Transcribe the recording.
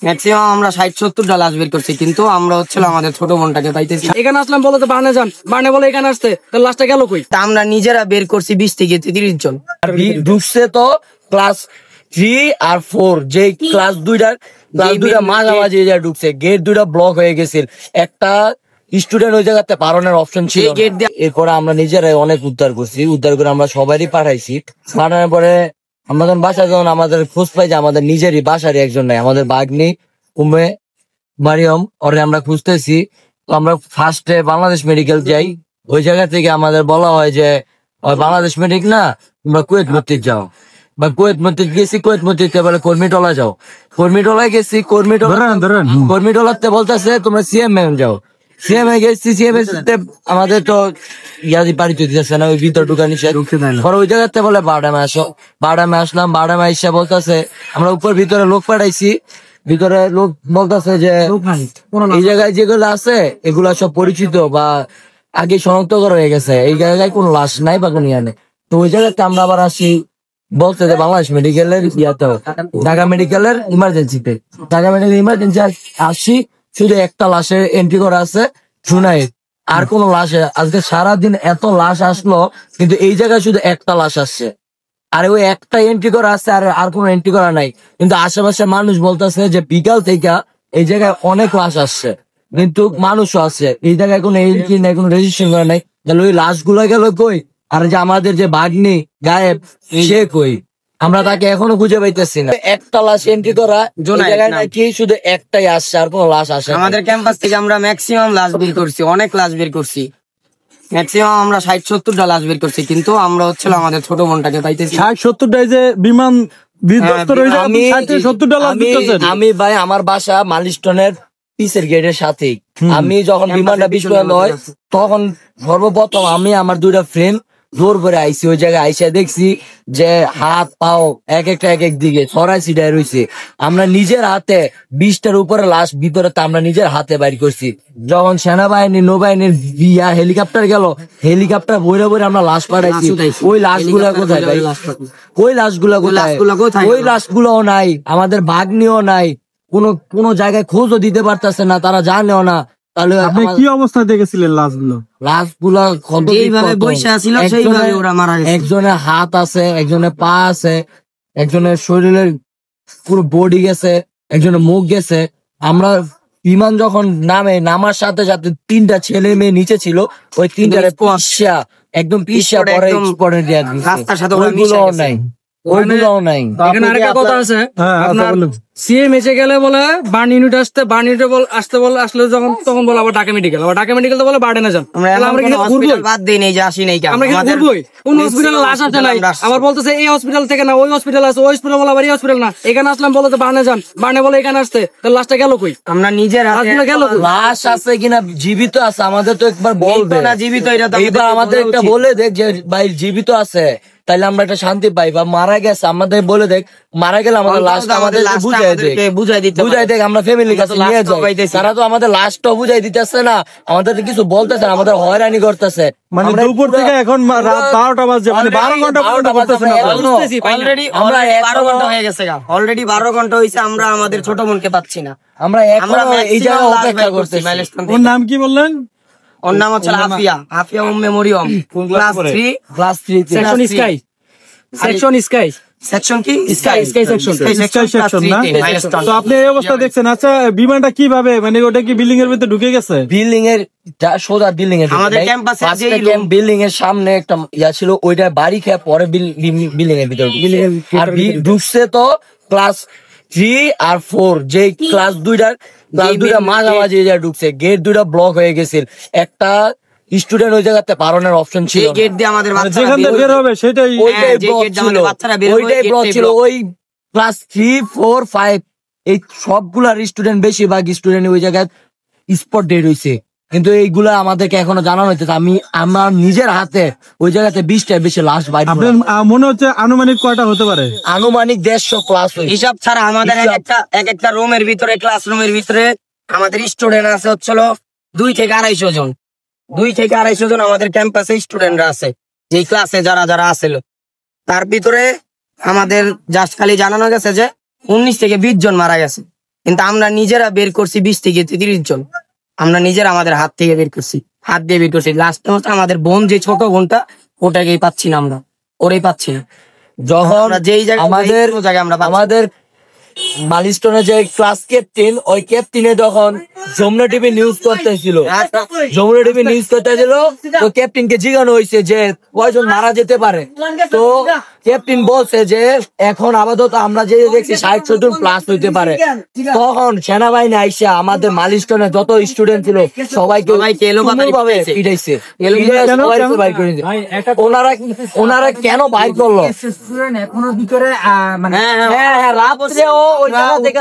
Maximum আমরা 60-70টা লাশ বের করছি, কিন্তু আমরা হচ্ছিল আমাদের ছোট বোনটাকে পাইতেছি। এখানে আসলাম বলে তো বানে যান, বানে বলে এখানে আসতে, তার লাশটা গেল কই? তা আমরা নিজেরা বের করছি 20 থেকে 30 জন। আর ঢুকছে তো ক্লাস 3 আর 4, যে ক্লাস দুইটা মাঝামাঝি ঢুকছে, গেট দুইটা ব্লক হয়ে গেছিল, একটা স্টুডেন্ট ওই জায়গাতে পারনের অপশন ছিল। এরপরে আমরা নিজেরাই অনেক উদ্ধার করছি, উদ্ধার করে আমরা সবারই পাঠাইছি। পাঠানোর পরে আমরা যখন বাসায় যখন আমাদের খোঁজ পাই যে আমাদের নিজেরই বাসারই একজন নাই, আমাদের বাগনি উমে মারিয়ম, ওরে আমরা খুঁজতেছি। তো আমরা ফার্স্টে বাংলাদেশ মেডিকেল যাই, ওই জায়গা থেকে আমাদের বলা হয় যে বাংলাদেশ মেডিকেল না, তোমরা কুয়েত মসজিদ যাও, বা কুয়েত মসজিদ গেছি, কুয়েত মসজিদ বলে কর্মীটলা যাও, কর্মীটলায় গেছি, কর্মীটলাতে বলতেছে তোমরা সিএমএ যাও, সিএমএ গেছি, সিএমএ আমাদের তো ইয়াদি পাড়ি দিতেছে না, ওই ভিতর ঢুকা নিষেধ। পরে ওই জায়গাতে বলে বারডামে আসো, বারডামে আসলাম, বারডামে এসে বলতেছে আমরা উপর ভিতরে লোক পাঠাইছি, ভিতরে লোক বলতেছে যে এই জায়গায় যেগুলো আছে এগুলা সব পরিচিত বা আগে শনাক্ত করা হয়ে গেছে, এই জায়গায় কোনো লাশ নাই বা কোনো ইয়া নেই। তো ওই জায়গাতে আমরা আবার আসি বলতে যে বাংলাদেশ মেডিকেলের ইয়াতে, ঢাকা মেডিকেলের ইমার্জেন্সিতে, ঢাকা মেডিকেল ইমার্জেন্সি আসি, শুধু একটা লাশের এন্ট্রি করা আছে জুনাইদ, আর কোন লাশ, আজকে সারাদিন এত লাশ আসলো কিন্তু এই জায়গায় শুধু একটা লাশ আসছে, আর ওই একটা এন্ট্রি করা আছে, আর কোনো এন্ট্রি করা নাই। কিন্তু আশেপাশে মানুষ বলতেছে যে বিকাল থেকে এই জায়গায় অনেক লাশ আসছে, কিন্তু মানুষও আছে, এই জায়গায় কোনো এন্ট্রি নাই, কোনো রেজিস্ট্রেশন করা নাই। তাহলে ওই লাশ গুলো গেল কই? আর যে আমাদের যে বাগনি গায়েব, সে কই? আমরা তাকে এখনো খুঁজে পাইতেছি না। একটা লাশ এন্ট্রি করা জায়গায় নাকি শুধু একটাই আসছে, আর কোনো লাশ আসে আমাদের ক্যাম্পাস থেকে আমরা ম্যাক্সিমাম লাশ বের করছি, অনেক লাশ বের করছি, ম্যাক্সিমাম আমরা 60-70টা লাশ বের করছি, কিন্তু আমরা হচ্ছিল আমাদের ছোট বোনটাকে পাইতেছি। 60-70টাই যে বিমান বিধ্বস্ত রয়েছে, 60-70টা লাশ দিতেছেন। আমি ভাই আমার বাসা মালিস্টনের পিসের গেটের সাথেই। আমি যখন বিমানটা বিস্ফোরণ হয় তখন সর্বপ্রথম আমি আমার দুইটা ফ্রেন্ড জোর করে আইসি, ওই জায়গায় আইসা দেখছি যে হাত পাও এক একটা এক এক দিকে ছড়াই ছিটাই রয়েছে। আমরা নিজের হাতে 20টার উপরে লাশ ভিতরে আমরা নিজের হাতে বাইর করছি। যখন সেনাবাহিনী নৌবাহিনীর হেলিকপ্টার গেল, হেলিকপ্টার বইরে বইরে আমরা লাশ পাঠাইছি। ওই লাশগুলা কোথায় ভাই? ওই লাশগুলা কোথায়? ওই লাশগুলোও নাই, আমাদের ভাগ্নিও নাই, কোনো জায়গায় খোঁজও দিতে পারতেছে না, তারা জানেও না। তাহলে আপনি কি অবস্থা দেখেছিলেন লাশগুলো? লাশগুলা যেইভাবে বইসা ছিল সেইভাবে ওরা মারা গেছে। একজনের হাত আছে, একজনের পা আছে, একজনের শরীরের পুরো বডি গেছে, একজনের মুখ গেছে। আমরা বিমান যখন নামার সাথে সাথে 3টা ছেলে মেয়ে নিচে ছিল, ওই 3টারে একদম পিসা পরে রাস্তার সাথে ওইগুলোও নাই, ওইগুলোও নাই। এখানে আরেকটা কথা আছে, আপনার সিএম এসে গেলে বলে বার্ন ইউনিট আসতে, বার্ন ইউনিট আসলে যখন তখন বলে আবার ঢাকা মেডিকেল, আবার ঢাকা মেডিকেল তো বলে বার্ডেনে যান। আমরা কি ঘুরবো? বাদ দেই নেই যে আসি নাই, আমরা কি ঘুরবোই? কোন হসপিটালে লাশ আছে নাই, আবার বলতেছে এই হসপিটাল থেকে না ওই হসপিটাল আছে, ওই হসপিটাল বলে আবার এই হসপিটাল না। এখানে আসলাম বলে তো বার্নে যান, বার্নে বলে এখানে আসতে, তার লাশটা গেল কই? আমরা নিজের লাশগুলো গেল কই? লাশ আছে কিনা জীবিত আছে আমাদের তো একবার বলবে না, জীবিত এটা তো এইবার আমাদের একটা বলে দেখ যে ভাই জীবিত আছে, তাইলে আমরা একটা শান্তি পাই। বা মারা গেছে আমাদের বলে দেখ, মারা গেলে আমাদের লাশটা আমাদের বুঝাই দেখ, আমরা ফ্যামিলির কাছে নিয়ে যাই। তারা তো আমাদের লাশটাও বুঝাই দিতেছে না, আমাদের কিছু বলতেছে না, আমাদের হয়রানি করতেছে। মানে দুপুর থেকে এখন রাত 12টা বাজে, মানে 12 ঘন্টা অলরেডি 12 ঘন্টা হয়ে গেছে, অলরেডি 12 ঘন্টা হয়েছে, আমরা আমাদের ছোট বোনকে পাচ্ছি না। আমরা এই জায়গায় অপেক্ষা করতেছি। ওর নাম কি বললেন? ওর নাম হচ্ছে Afia Umme Mariam, class 3 section sky, section sky, section কি স্কাই সেকশন। তো আপনি এই অবস্থা দেখছেন। আচ্ছা, বিমানটা কিভাবে, মানে ওটা কি বিল্ডিং এর ভিতরে ঢুকে গেছে? বিল্ডিং এর সোজা বিল্ডিং এর আমাদের ক্যাম্পাসে বিল্ডিং এর সামনে একটা ইয়া ছিল, ওইটা বাড়ি খেয়ে পরে বিল্ডিং এর ভিতরে আর ঢুকছে তো ক্লাস 3 আর 4, যে ক্লাস দুইটা মাঝামাঝি ঢুকছে, গেট দুইটা ব্লক হয়ে গেছিল, একটা স্টুডেন্ট ওই জায়গাতে পারনের অপশন ছিল, গেট দিয়ে আমাদের যেখান থেকে বের হবে সেটাই ওইটাই ব্লক ছিল। ওই ক্লাস 3, 4, 5 এই সবগুলার স্টুডেন্ট, বেশিরভাগ স্টুডেন্ট ওই জায়গায় স্পট ডেড হয়েছে, কিন্তু এইগুলা আমাদেরকে এখনো জানানো হইতেছে। আমার নিজের হাতে ওই জায়গাতে 20টার বেশি লাশ বাইরে। মনে হচ্ছে আনুমানিক কয়টা হতে পারে? আনুমানিক 150 প্লাস। হিসাব ছাড়া আমাদের এক একটা রুমের ভিতরে, ক্লাসরুমের ভিতরে আমাদের স্টুডেন্ট আছে হচ্ছিল 2 থেকে 250 জন। 2 থেকে 250 জন আমাদের ক্যাম্পাসে স্টুডেন্টরা আছে, যে ক্লাসে যারা আছিল। তার ভিতরে আমাদের জাস্ট খালি জানানো গেছে যে 19 থেকে 20 জন মারা গেছে। কিন্তু আমরা নিজেরা বের করছি 20 থেকে 30 জন। আমরা নিজেরা আমাদের হাত থেকে বের করছি, হাত দিয়ে বের করছি। লাস্ট আমাদের বোন, যে ছোট বোনটা, ওটাকেই পাচ্ছি না আমরা, ওরাই পাচ্ছি না। যখন আমরা যেই জায়গায় আমাদের কোনো জায়গায় আমরা পাচ্ছি না। আমাদের মাইলস্টোনে যে ক্লাস ক্যাপ্টেন, ওই ক্যাপ্টেনে যখন যমুনা টিভি নিউজ করতেছিল, যমুনা টিভি নিউজ করতেছিল, তো ক্যাপ্টেনকে জিজ্ঞানো হয়েছে যে কয়জন মারা যেতে পারে। তো ক্যাপ্টেন বলছে যে এখন আপাতত আমরা যে দেখছি 60 জন প্লাস হইতে পারে। তখন সেনাবাহিনী আইসা আমাদের মাইলস্টোনে যত স্টুডেন্ট ছিল সবাইকে তুমুলভাবে পিটাইছে। সবাইকে বাইর করে দিছে। ওনারা কেন বাইর করলো? এখনো ভিতরে মানে হ্যাঁ, রাত্রেও ওই জায়গা থেকে